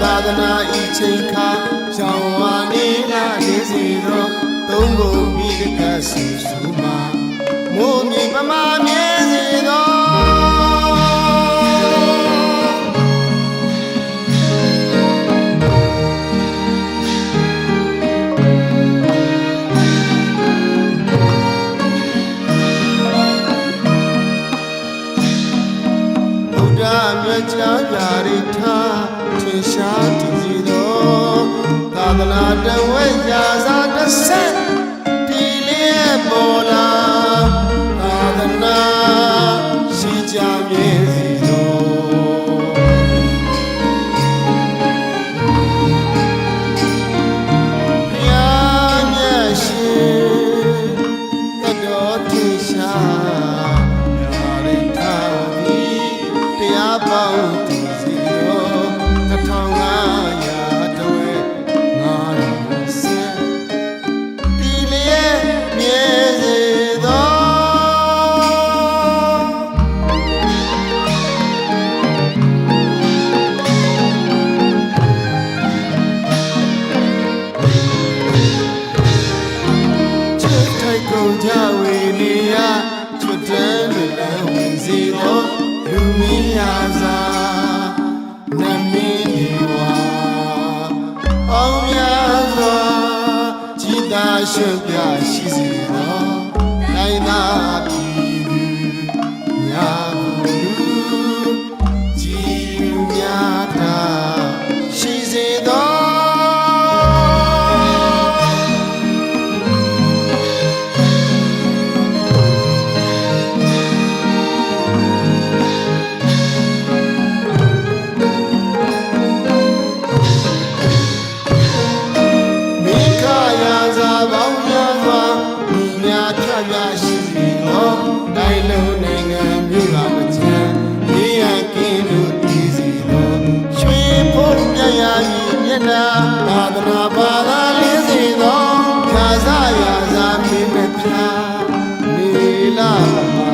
သာသနာဤချိန်ခါရောင်ဝါနေလာနေစီသောသုံးကုန်မိတကဆူဆူမှာမိုးမြင်ပမာမြဲစေသောမြတ်ချာပြရိထားထင်ရှားတည်စီသောသာသနာတဝဲရာစာတစ်ဆက်ဒီလေးပေါ်လာသာသနာရှိကြမြဲစီသောဘုရားမြတ်ရှင်တတော်ထင်ရှားပေါင်းတည်စီရော1500တဝဲ910ဒီလေးမြဲစေသောချစ်ထိုက်ကုန်ကြဝေနေရချွတ်တဲ့လူလည်းဝင်စီသောလူမီယာစာနမင်းဒီဝါအောင်များစွာကြည်သာရွှေပြရှိစီသောနိုင်သာပြည်သူများဘူးကြည်များတာရှိစေသောတိုင်းလုံးနိုင်ငံမြို့ကမချမ်းနေရကင်းလို့တည်စီသောရွှေဖို့မြတ်ရာကြီးမျက်နှာသာသနာဘာသာလေးစီသောဖြာစရာစာမင်းမဖြာနေလာမှာ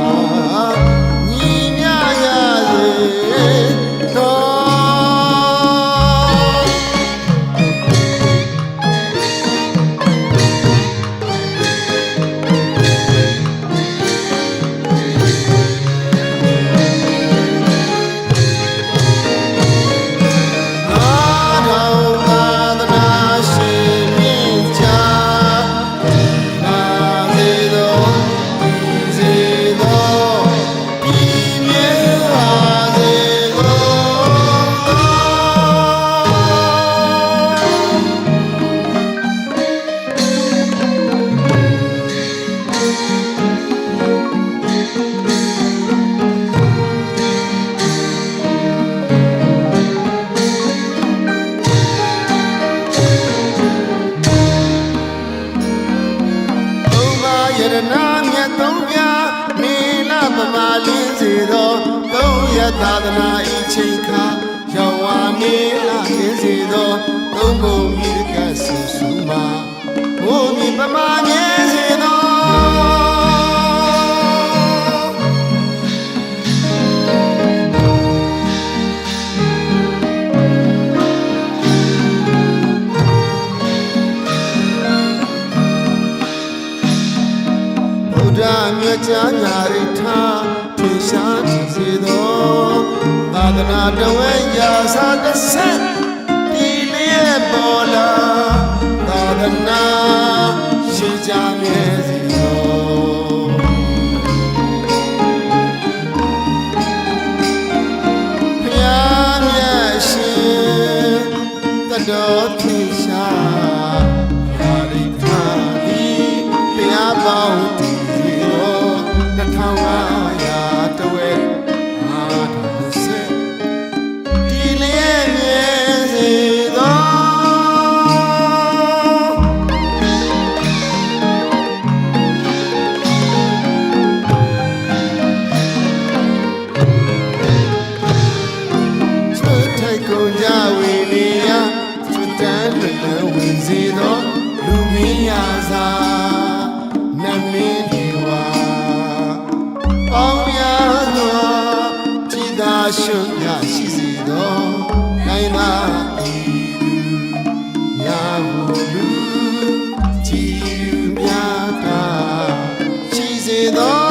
ညီမြရစေသောယရနာမြတ်သုံးပြနေလပမာလင်းစေသောသုံးရသာသနာဤချိန်ခါရောင်ဝါနေလာလင်းစေသောသုံးကုန်မိကဆူဆူမှာမိုးမြပမာမြဲစေသောမြတ်ချာညာရိထားထင်ရှားတည်စေသောသာသနာတဝဲရာစာတစ်ဆက်ဒီလေးပေါ်လာသာသနာရှိကြမြဲစေသောဘုရားမြတ်ရှင်တတော်ထင်ရှားညာရိထားဒီဘုရားပေါင်း1500တဝဲ910ဒီလေးမြဲစေသောချွတ်ထိုက်ကုန်ကြဝေနေရချွတ်တန်းလည်းဝင်စေသောလူမီယာစာနမင်းဒီဝါအောင်များစွာကြည်သာရှုံရရှိစေသောနိုင်သာ သော